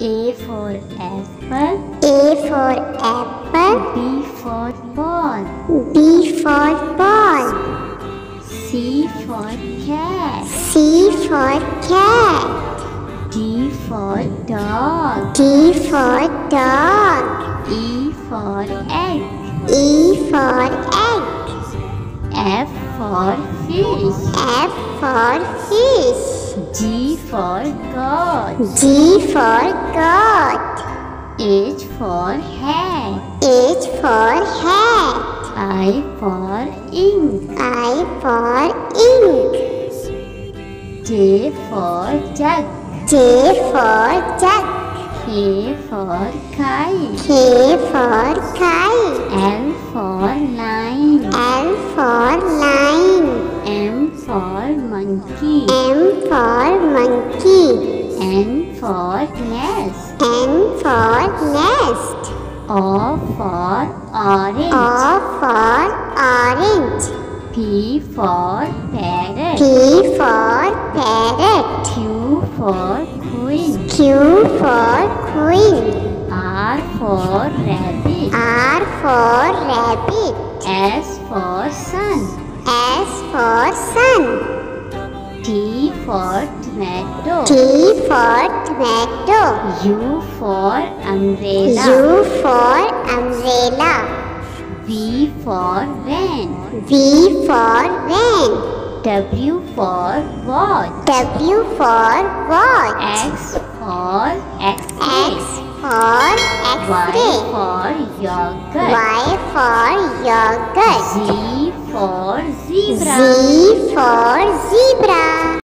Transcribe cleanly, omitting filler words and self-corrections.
A for apple. A for apple. B for ball. B for ball. C for cat. C for cat. D for dog. D for dog. E for egg. E for egg. F for fish. F for fish. G for goat. G for goat. H for hat. H for hat. I for ink. I for ink. J for jug. J for jug. K for kite. K for kite. L for line. L for line. M for monkey. M for monkey. N for nest. N for nest. O for orange. O for orange. P for parrot. P for parrot. Q for queen. Q for queen. R for rabbit. R for rabbit. S for sun. S for sun. T for tomato. T for tomato. U for umbrella. U for umbrella. V for van. V for van. W for watch. W for watch. X for X-ray. X for Y X-ray. for yogurt. Y for yogurt. Z for zebra. Z for zebra.